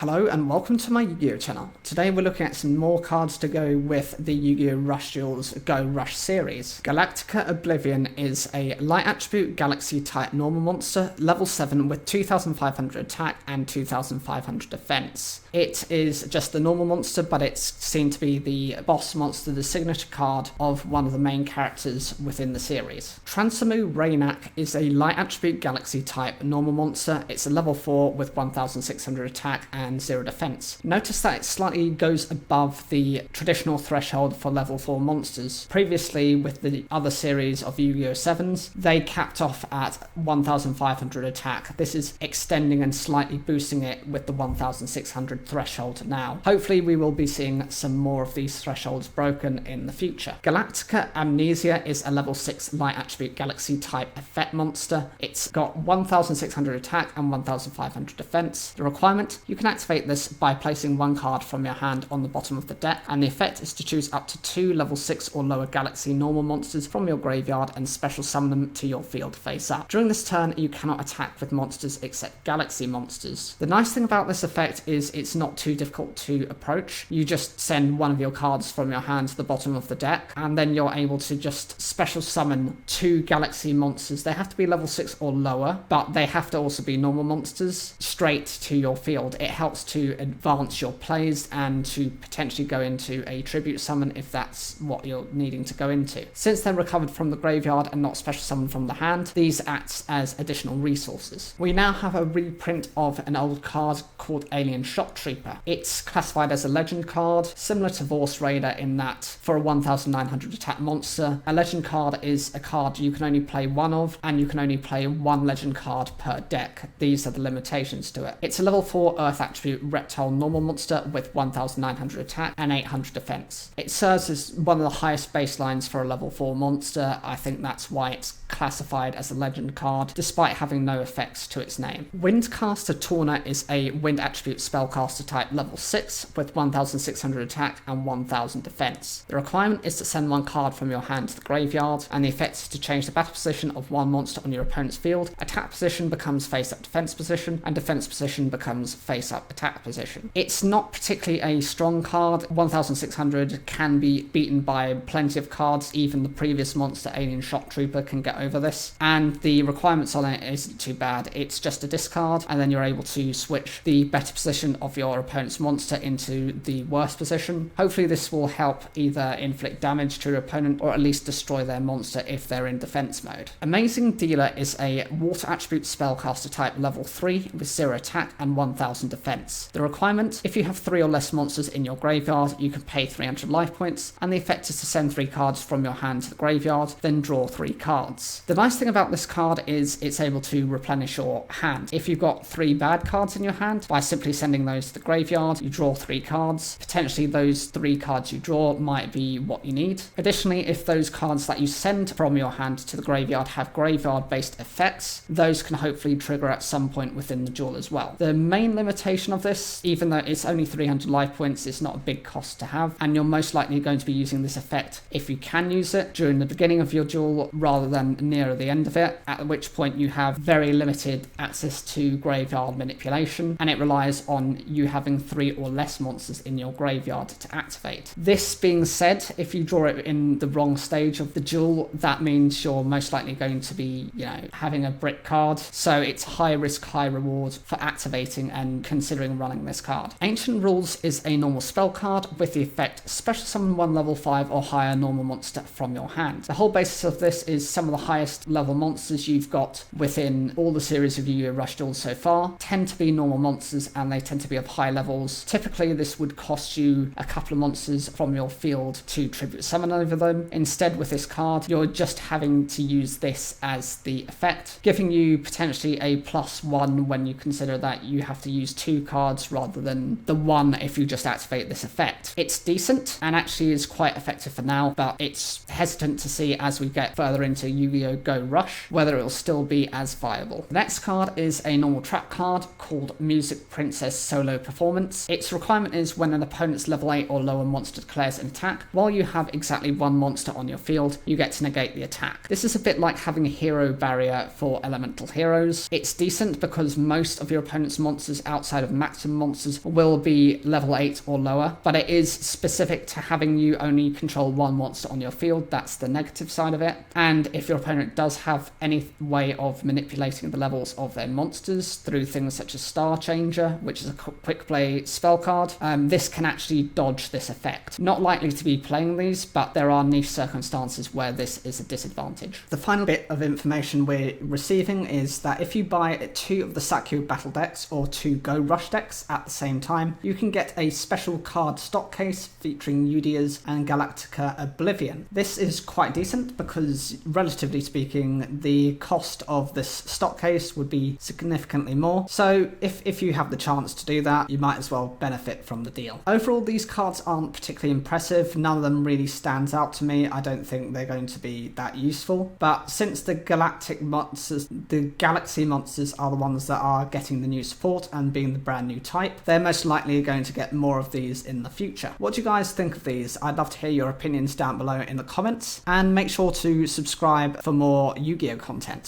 Hello and welcome to my Yu-Gi-Oh channel. Today we're looking at some more cards to go with the Yu-Gi-Oh! Rush Duels Go Rush series. Galactica Oblivion is a light attribute galaxy type normal monster, level 7 with 2500 attack and 2500 defense. It is just the normal monster, but it's seen to be the boss monster, the signature card of one of the main characters within the series. Transamu Raynak is a light attribute galaxy type normal monster. It's a level 4 with 1600 attack and 0 defense. Notice that it slightly goes above the traditional threshold for level 4 monsters. Previously, with the other series of Yu-Gi-Oh! 7s, they capped off at 1500 attack. This is extending and slightly boosting it with the 1600 threshold now. Hopefully we will be seeing some more of these thresholds broken in the future. Galactica Amnesia is a level 6 light attribute galaxy type effect monster. It's got 1600 attack and 1500 defense. The requirement: you can activate this by placing one card from your hand on the bottom of the deck, and the effect is to choose up to 2 level 6 or lower galaxy normal monsters from your graveyard and special summon them to your field face up. During this turn, you cannot attack with monsters except galaxy monsters. The nice thing about this effect is it's not too difficult to approach. You just send one of your cards from your hand to the bottom of the deck, and then you're able to just special summon 2 galaxy monsters. They have to be level 6 or lower, but they have to also be normal monsters straight to your field. It helps to advance your plays and to potentially go into a tribute summon if that's what you're needing to go into. Since they're recovered from the graveyard and not special summoned from the hand, these act as additional resources. We now have a reprint of an old card called Alien Shock Trooper. It's classified as a legend card, similar to Vorse Raider in that for a 1900 attack monster, a legend card is a card you can only play one of, and you can only play one legend card per deck. These are the limitations to it. It's a level 4 Earth attribute reptile normal monster with 1900 attack and 800 defense. It serves as one of the highest baselines for a level 4 monster. I think that's why it's classified as a legend card, despite having no effects to its name. Windcaster Torna is a wind attribute spellcaster type level 6 with 1600 attack and 1000 defense. The requirement is to send one card from your hand to the graveyard, and the effect is to change the battle position of one monster on your opponent's field. Attack position becomes face up defense position, and defense position becomes face up attack position. It's not particularly a strong card. 1600 can be beaten by plenty of cards. Even the previous monster, Alien Shock Trooper, can get over this, and the requirements on it isn't too bad. It's just a discard, and then you're able to switch the better position of your opponent's monster into the worst position. Hopefully this will help either inflict damage to your opponent or at least destroy their monster if they're in defense mode. Amazing Dealer is a water attribute spellcaster type level 3 with 0 attack and 1000 defense. The requirement: if you have 3 or less monsters in your graveyard, you can pay 300 life points, and the effect is to send 3 cards from your hand to the graveyard, then draw 3 cards. The nice thing about this card is it's able to replenish your hand. If you've got 3 bad cards in your hand, by simply sending those to the graveyard, you draw 3 cards. Potentially those 3 cards you draw might be what you need. Additionally, if those cards that you send from your hand to the graveyard have graveyard-based effects, those can hopefully trigger at some point within the duel as well. The main limitation of this, even though it's only 300 life points, it's not a big cost to have, and you're most likely going to be using this effect, if you can use it, during the beginning of your duel rather than nearer the end of it, at which point you have very limited access to graveyard manipulation, and it relies on you having 3 or less monsters in your graveyard to activate. This being said, if you draw it in the wrong stage of the duel, that means you're most likely going to be, having a brick card, so it's high risk, high reward for activating and considering running this card. Ancient Rules is a normal spell card with the effect special summon 1 level 5 or higher normal monster from your hand. The whole basis of this is some of the highest level monsters you've got within all the series of Yu-Gi-Oh! Rush Duels so far tend to be normal monsters, and they tend to be of high levels. Typically this would cost you a couple of monsters from your field to tribute summon over them. Instead, with this card, you're just having to use this as the effect, giving you potentially a +1 when you consider that you have to use 2 cards rather than the 1 if you just activate this effect. It's decent and actually is quite effective for now, but it's hesitant to see as we get further into Yu-Gi-Oh! Go Rush whether it will still be as viable. The next card is a normal trap card called Music Princess Solo Performance. Its requirement is when an opponent's level 8 or lower monster declares an attack, while you have exactly 1 monster on your field, you get to negate the attack. This is a bit like having a hero barrier for elemental heroes. It's decent because most of your opponent's monsters outside of the maximum monsters will be level 8 or lower, but it is specific to having you only control one monster on your field. That's the negative side of it. And if your opponent does have any way of manipulating the levels of their monsters through things such as Star Changer, which is a quick play spell card, this can actually dodge this effect. Not likely to be playing these, but there are niche circumstances where this is a disadvantage. The final bit of information we're receiving is that if you buy 2 of the Sakyo battle decks or 2 Go Rush decks at the same time, you can get a special card stock case featuring yugioh and Galactica Oblivion. This is quite decent because, relatively speaking, the cost of this stock case would be significantly more. So if you have the chance to do that, you might as well benefit from the deal. Overall, these cards aren't particularly impressive. None of them really stands out to me. I don't think they're going to be that useful. But since the galactic monsters, the galaxy monsters are the ones that are getting the new support and being the brand new type, they're most likely going to get more of these in the future. What do you guys think of these? I'd love to hear your opinions down below in the comments, and make sure to subscribe for more Yu-Gi-Oh content.